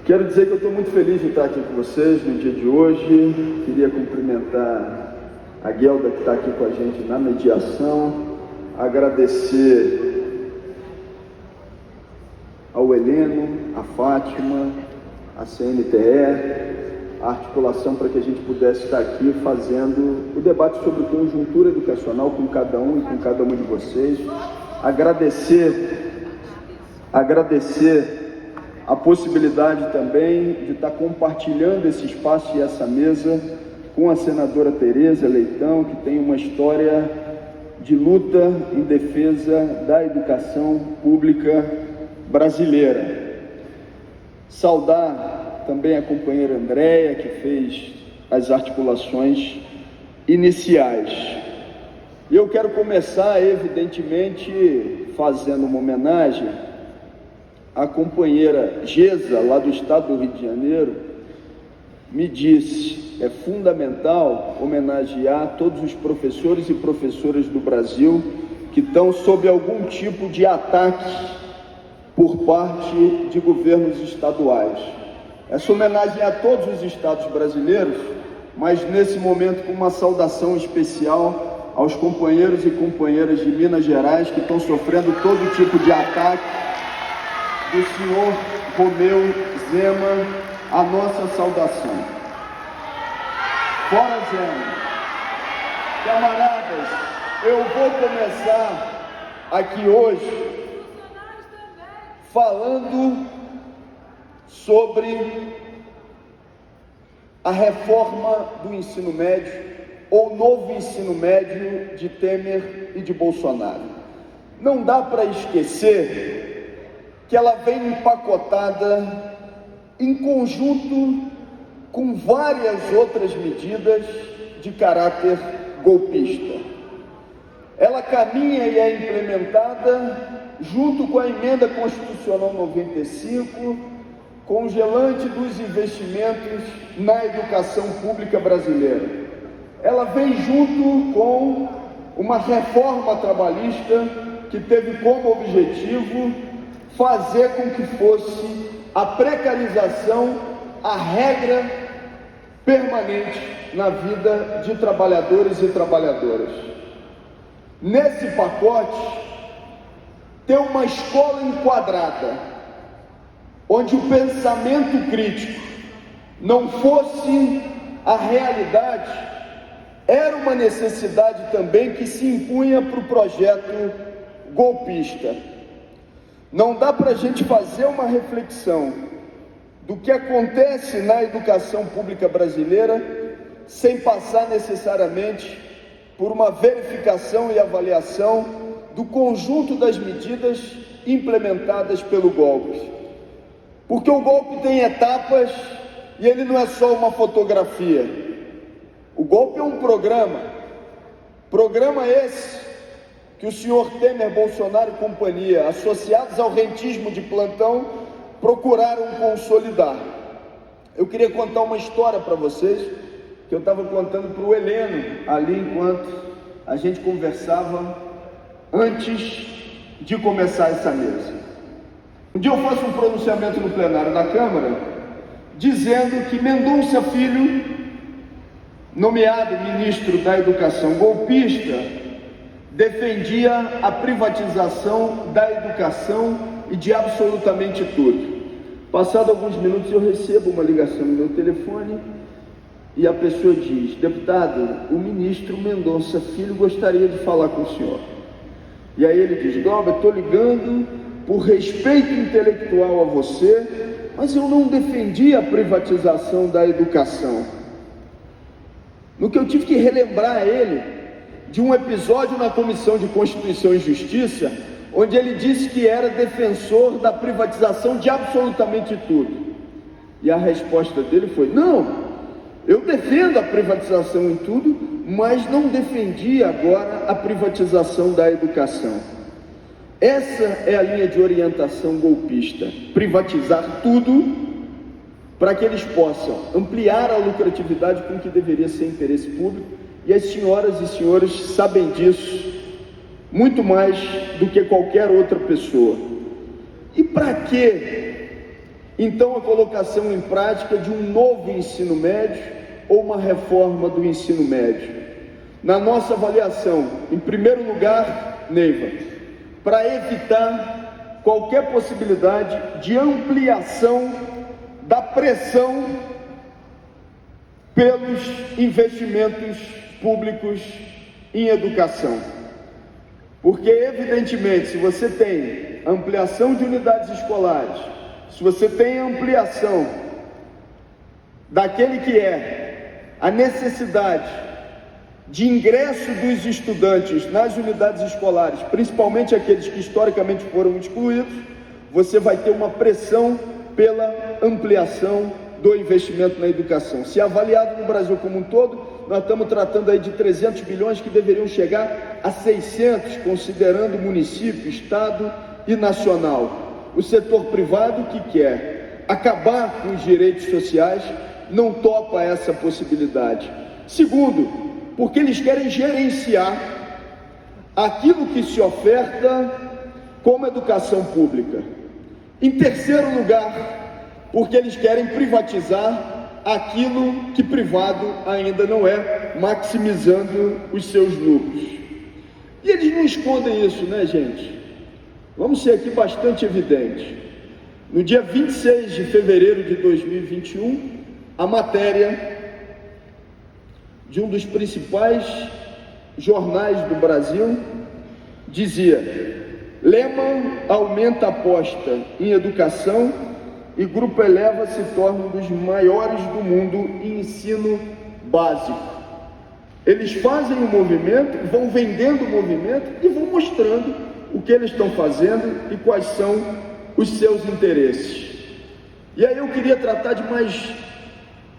Quero dizer que eu estou muito feliz de estar aqui com vocês no dia de hoje. Queria cumprimentar a Guelda que está aqui com a gente na mediação, agradecer ao Heleno, a Fátima, a CNTE, a articulação para que a gente pudesse estar aqui fazendo o debate sobre conjuntura educacional com cada um e com cada uma de vocês. Agradecer a possibilidade também de estar compartilhando esse espaço e essa mesa com a senadora Tereza Leitão, que tem uma história de luta em defesa da educação pública brasileira. Saudar também a companheira Andréia, que fez as articulações iniciais. E eu quero começar, evidentemente, fazendo uma homenagem à companheira Gesa, lá do estado do Rio de Janeiro. Me disse, é fundamental homenagear todos os professores e professoras do Brasil que estão sob algum tipo de ataque por parte de governos estaduais. Essa homenagem é a todos os estados brasileiros, mas nesse momento com uma saudação especial aos companheiros e companheiras de Minas Gerais que estão sofrendo todo tipo de ataque do senhor Romeu Zema, a nossa saudação. Fora Zema. Camaradas, eu vou começar aqui hoje falando sobre a reforma do ensino médio, ou novo ensino médio de Temer e de Bolsonaro. Não dá para esquecer que ela vem empacotada em conjunto com várias outras medidas de caráter golpista. Ela caminha e é implementada junto com a emenda constitucional 95, congelante dos investimentos na educação pública brasileira. Ela vem junto com uma reforma trabalhista que teve como objetivo fazer com que fosse a precarização a regra permanente na vida de trabalhadores e trabalhadoras. Nesse pacote, ter uma escola enquadrada, onde o pensamento crítico não fosse a realidade, era uma necessidade também que se impunha para o projeto golpista. Não dá para a gente fazer uma reflexão do que acontece na educação pública brasileira sem passar necessariamente por uma verificação e avaliação do conjunto das medidas implementadas pelo golpe. Porque o golpe tem etapas e ele não é só uma fotografia. O golpe é um programa esse que o senhor Temer, Bolsonaro e companhia, associados ao rentismo de plantão, procuraram consolidar. Eu queria contar uma história para vocês, que eu estava contando para o Heleno, ali enquanto a gente conversava antes de começar essa mesa. Um dia eu faço um pronunciamento no plenário da Câmara, dizendo que Mendonça Filho, nomeado ministro da Educação golpista, defendia a privatização da educação e de absolutamente tudo. Passado alguns minutos eu recebo uma ligação no meu telefone e a pessoa diz: deputado, o ministro Mendonça Filho gostaria de falar com o senhor. E aí ele diz: Glauber, estou ligando por respeito intelectual a você, mas eu não defendi a privatização da educação. No que eu tive que relembrar a ele de um episódio na Comissão de Constituição e Justiça, onde ele disse que era defensor da privatização de absolutamente tudo. E a resposta dele foi: não, eu defendo a privatização em tudo, mas não defendi agora a privatização da educação. Essa é a linha de orientação golpista: privatizar tudo para que eles possam ampliar a lucratividade com o que deveria ser interesse público. E as senhoras e senhores sabem disso muito mais do que qualquer outra pessoa. E para que então a colocação em prática de um novo ensino médio ou uma reforma do ensino médio. Na nossa avaliação, em primeiro lugar, Neiva, para evitar qualquer possibilidade de ampliação da pressão pelos investimentos públicos em educação. Porque, evidentemente, se você tem ampliação de unidades escolares, se você tem ampliação daquele que é a necessidade de ingresso dos estudantes nas unidades escolares, principalmente aqueles que historicamente foram excluídos, você vai ter uma pressão pela ampliação do investimento na educação. Se avaliado no Brasil como um todo, nós estamos tratando aí de 300 bilhões que deveriam chegar a 600, considerando município, estado e nacional. O setor privado que quer acabar com os direitos sociais não topa essa possibilidade. Segundo, porque eles querem gerenciar aquilo que se oferta como educação pública. Em terceiro lugar, porque eles querem privatizar aquilo que privado ainda não é, maximizando os seus lucros. E eles não escondem isso, né, gente? Vamos ser aqui bastante evidentes. No dia 26 de fevereiro de 2021, a matéria de um dos principais jornais do Brasil dizia: Lehman aumenta a aposta em educação e Grupo Eleva se torna um dos maiores do mundo em ensino básico. Eles fazem o movimento, vão vendendo o movimento e vão mostrando o que eles estão fazendo e quais são os seus interesses. E aí eu queria tratar de mais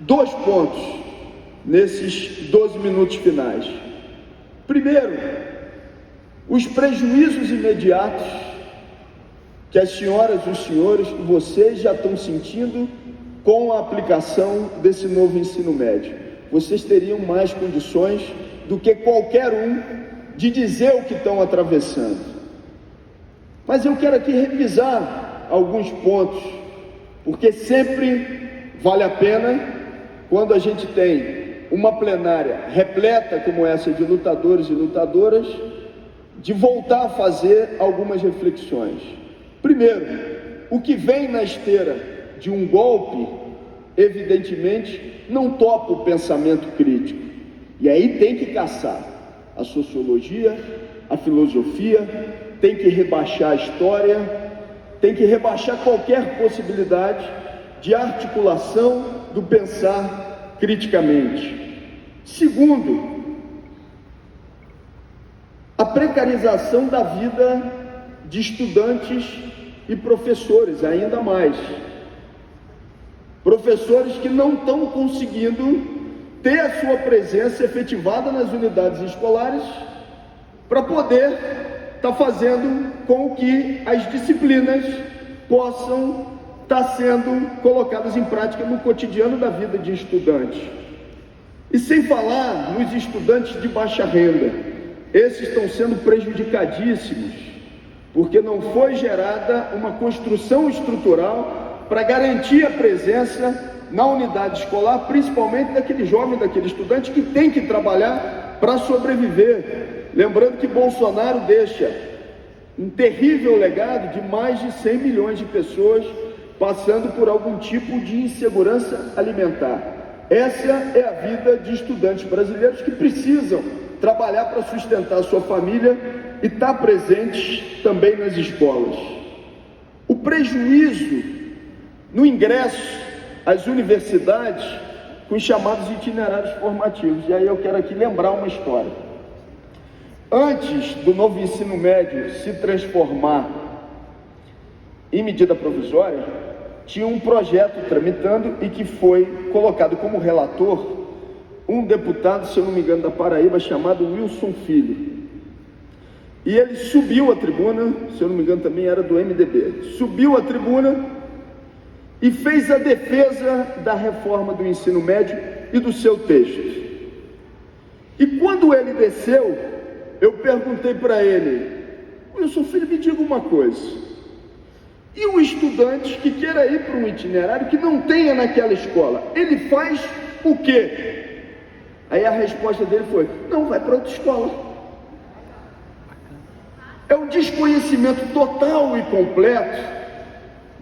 2 pontos nesses 12 minutos finais. Primeiro, os prejuízos imediatos que as senhoras, os senhores e vocês já estão sentindo com a aplicação desse novo ensino médio. Vocês teriam mais condições do que qualquer um de dizer o que estão atravessando. Mas eu quero aqui revisar alguns pontos, porque sempre vale a pena, quando a gente tem uma plenária repleta como essa de lutadores e lutadoras, de voltar a fazer algumas reflexões. Primeiro, o que vem na esteira de um golpe, evidentemente, não topa o pensamento crítico. E aí tem que caçar a sociologia, a filosofia, tem que rebaixar a história, tem que rebaixar qualquer possibilidade de articulação do pensar criticamente. Segundo, a precarização da vida de estudantes e professores, ainda mais. Professores que não estão conseguindo ter a sua presença efetivada nas unidades escolares para poder estar fazendo com que as disciplinas possam estar sendo colocadas em prática no cotidiano da vida de estudantes. E sem falar nos estudantes de baixa renda, esses estão sendo prejudicadíssimos, porque não foi gerada uma construção estrutural para garantir a presença na unidade escolar, principalmente daquele jovem, daquele estudante que tem que trabalhar para sobreviver. Lembrando que Bolsonaro deixa um terrível legado de mais de 100 milhões de pessoas passando por algum tipo de insegurança alimentar. Essa é a vida de estudantes brasileiros que precisam trabalhar para sustentar a sua família e estar presentes também nas escolas. O prejuízo no ingresso às universidades com os chamados itinerários formativos. E aí eu quero aqui lembrar uma história. Antes do novo ensino médio se transformar em medida provisória, tinha um projeto tramitando e que foi colocado como relator um deputado, se eu não me engano, da Paraíba, chamado Wilson Filho. E ele subiu a tribuna, se eu não me engano também era do MDB, subiu a tribuna e fez a defesa da reforma do ensino médio e do seu texto. E quando ele desceu, eu perguntei para ele: Wilson Filho, me diga uma coisa, E o estudante que queira ir para um itinerário que não tenha naquela escola, ele faz o quê? Aí a resposta dele foi: não, vai para outra escola. É um desconhecimento total e completo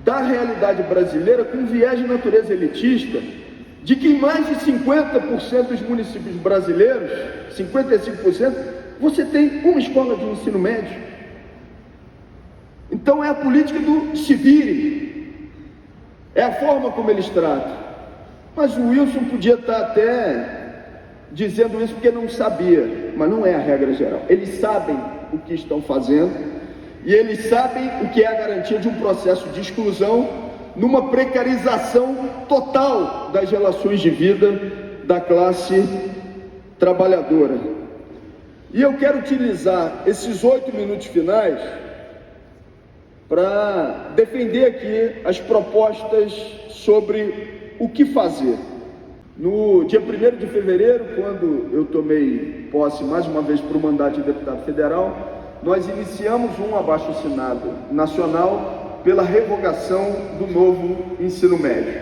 da realidade brasileira, com viés de natureza elitista, de que em mais de 50% dos municípios brasileiros, 55%, você tem uma escola de ensino médio. Então é a política do se vire, é a forma como eles tratam. Mas o Wilson podia estar até dizendo isso porque não sabia, mas não é a regra geral. Eles sabem o que estão fazendo e eles sabem o que é a garantia de um processo de exclusão, numa precarização total das relações de vida da classe trabalhadora. E eu quero utilizar esses 8 minutos finais para defender aqui as propostas sobre o que fazer. No dia 1º de fevereiro, quando eu tomei posse mais uma vez para o mandato de deputado federal, nós iniciamos um abaixo-assinado nacional pela revogação do novo ensino médio.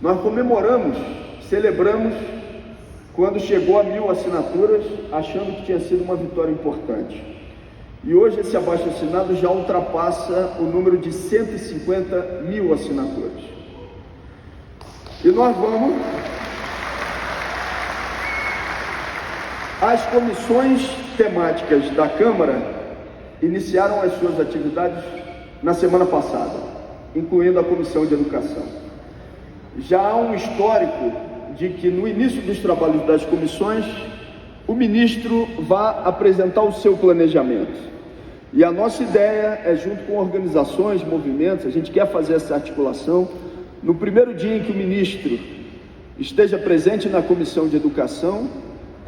Nós comemoramos, celebramos, quando chegou a 1.000 assinaturas, achando que tinha sido uma vitória importante. E hoje esse abaixo-assinado já ultrapassa o número de 150.000 assinaturas. E nós vamos... As comissões temáticas da Câmara iniciaram as suas atividades na semana passada, incluindo a Comissão de Educação. Já há um histórico de que no início dos trabalhos das comissões, o ministro vai apresentar o seu planejamento. E a nossa ideia é, junto com organizações, movimentos, a gente quer fazer essa articulação. No primeiro dia em que o ministro esteja presente na Comissão de Educação,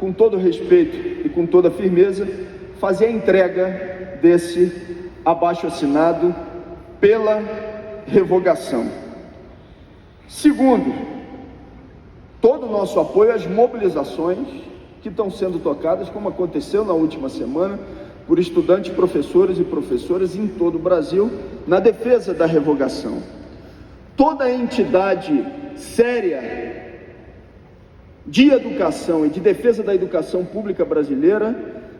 com todo respeito e com toda firmeza, fazer a entrega desse abaixo-assinado pela revogação. Segundo, todo o nosso apoio às mobilizações que estão sendo tocadas, como aconteceu na última semana, por estudantes, professores e professoras em todo o Brasil, na defesa da revogação. Toda entidade séria de educação e de defesa da educação pública brasileira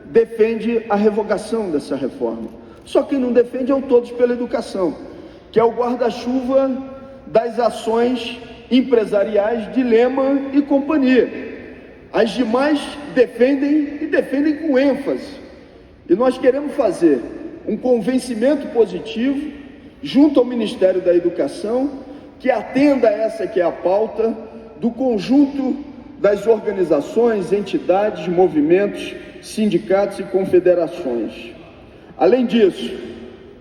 defende a revogação dessa reforma. Só quem não defende é o Todos pela Educação, que é o guarda-chuva das ações empresariais de Lema e companhia. As demais defendem e defendem com ênfase. E nós queremos fazer um convencimento positivo junto ao Ministério da Educação, que atenda a essa que é a pauta do conjunto das organizações, entidades, movimentos, sindicatos e confederações. Além disso,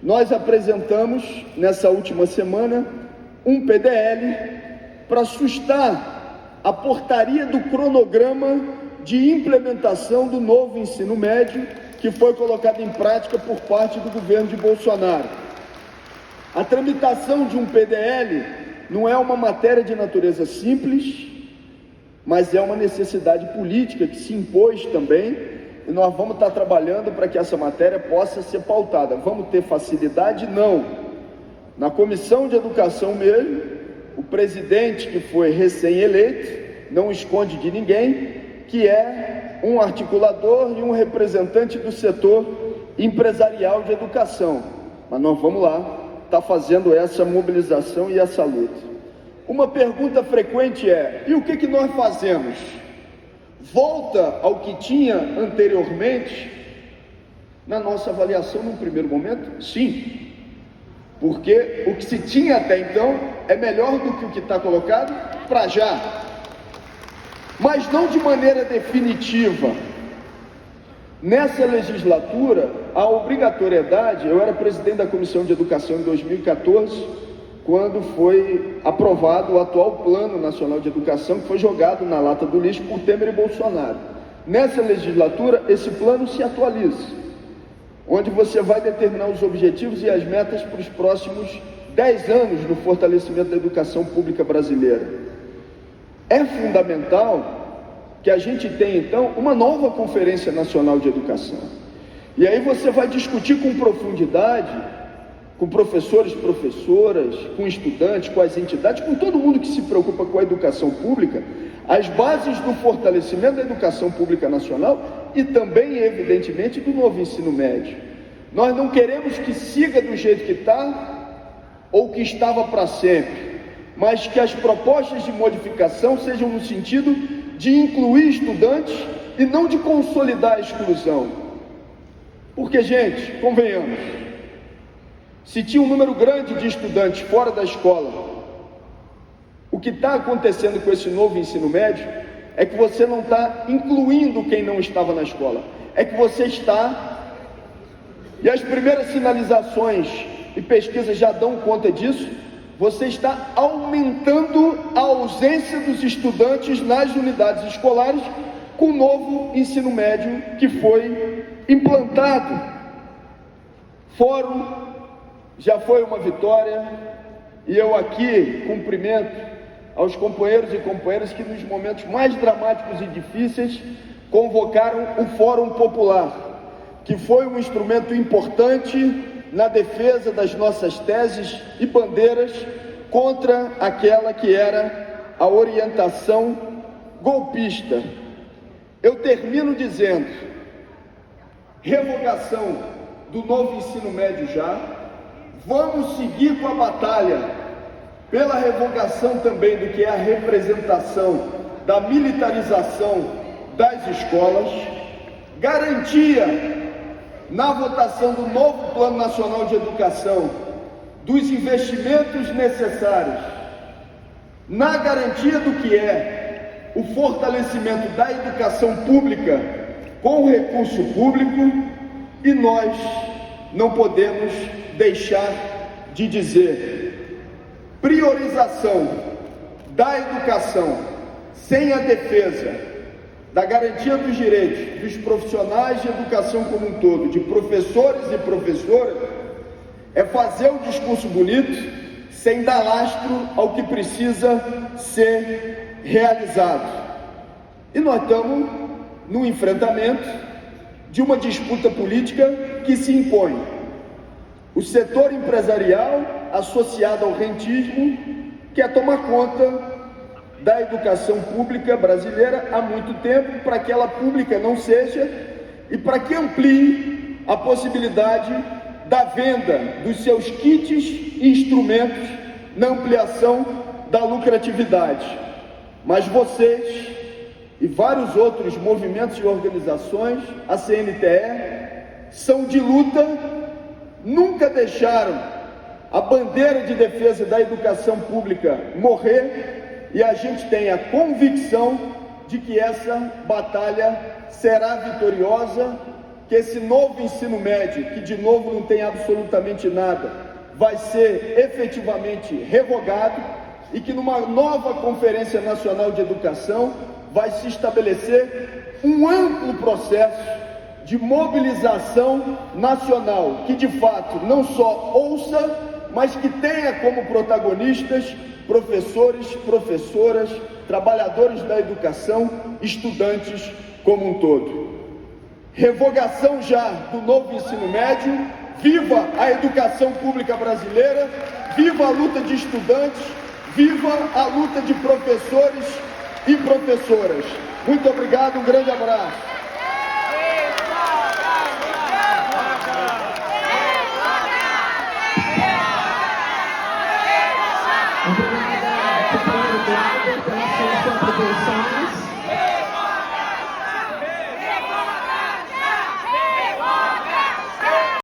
nós apresentamos nessa última semana um PDL para sustar a portaria do cronograma de implementação do novo ensino médio que foi colocado em prática por parte do governo de Bolsonaro. A tramitação de um PDL não é uma matéria de natureza simples, mas é uma necessidade política que se impôs também, e nós vamos estar trabalhando para que essa matéria possa ser pautada. Vamos ter facilidade? Não. Na Comissão de Educação mesmo, o presidente, que foi recém-eleito, não esconde de ninguém, que é um articulador e um representante do setor empresarial de educação. Mas nós vamos lá, estar fazendo essa mobilização e essa luta. Uma pergunta frequente é: e o que nós fazemos? Volta ao que tinha anteriormente? Na nossa avaliação, num primeiro momento, sim. Porque o que se tinha até então é melhor do que o que está colocado para já. Mas não de maneira definitiva. Nessa legislatura, a obrigatoriedade, eu era presidente da Comissão de Educação em 2014, quando foi aprovado o atual Plano Nacional de Educação, que foi jogado na lata do lixo por Temer e Bolsonaro. Nessa legislatura, esse plano se atualiza, onde você vai determinar os objetivos e as metas para os próximos 10 anos no fortalecimento da educação pública brasileira. É fundamental que a gente tenha, então, uma nova Conferência Nacional de Educação. E aí você vai discutir com profundidade, com professores, professoras, com estudantes, com as entidades, com todo mundo que se preocupa com a educação pública, as bases do fortalecimento da educação pública nacional e também, evidentemente, do novo ensino médio. Nós não queremos que siga do jeito que está ou que estava para sempre, mas que as propostas de modificação sejam no sentido de incluir estudantes e não de consolidar a exclusão. Porque, gente, convenhamos, se tinha um número grande de estudantes fora da escola, o que está acontecendo com esse novo ensino médio é que você não está incluindo quem não estava na escola, é que você está, e as primeiras sinalizações e pesquisas já dão conta disso, você está aumentando a ausência dos estudantes nas unidades escolares com o novo ensino médio que foi implantado. Fórum já foi uma vitória, e eu aqui cumprimento aos companheiros e companheiras que nos momentos mais dramáticos e difíceis convocaram o Fórum Popular, que foi um instrumento importante na defesa das nossas teses e bandeiras contra aquela que era a orientação golpista. Eu termino dizendo: revogação do novo ensino médio já, vamos seguir com a batalha pela revogação também do que é a representação da militarização das escolas, garantia na votação do novo Plano Nacional de Educação dos investimentos necessários, na garantia do que é o fortalecimento da educação pública com recurso público, e nós não podemos deixar de dizer: priorização da educação sem a defesa da garantia dos direitos dos profissionais de educação como um todo, de professores e professoras, é fazer um discurso bonito sem dar lastro ao que precisa ser realizado. E nós estamos no enfrentamento de uma disputa política que se impõe. O setor empresarial, associado ao rentismo, quer tomar conta da educação pública brasileira há muito tempo, para que ela pública não seja, e para que amplie a possibilidade da venda dos seus kits e instrumentos na ampliação da lucratividade. Mas vocês e vários outros movimentos e organizações, a CNTE, são de luta, nunca deixaram a bandeira de defesa da educação pública morrer, e a gente tem a convicção de que essa batalha será vitoriosa, que esse novo ensino médio, que de novo não tem absolutamente nada, vai ser efetivamente revogado, e que numa nova Conferência Nacional de Educação vai se estabelecer um amplo processo de mobilização nacional, que de fato não só ouça, mas que tenha como protagonistas professores, professoras, trabalhadores da educação, estudantes como um todo. Revogação já do novo ensino médio, viva a educação pública brasileira, viva a luta de estudantes, viva a luta de professores e professoras. Muito obrigado, um grande abraço.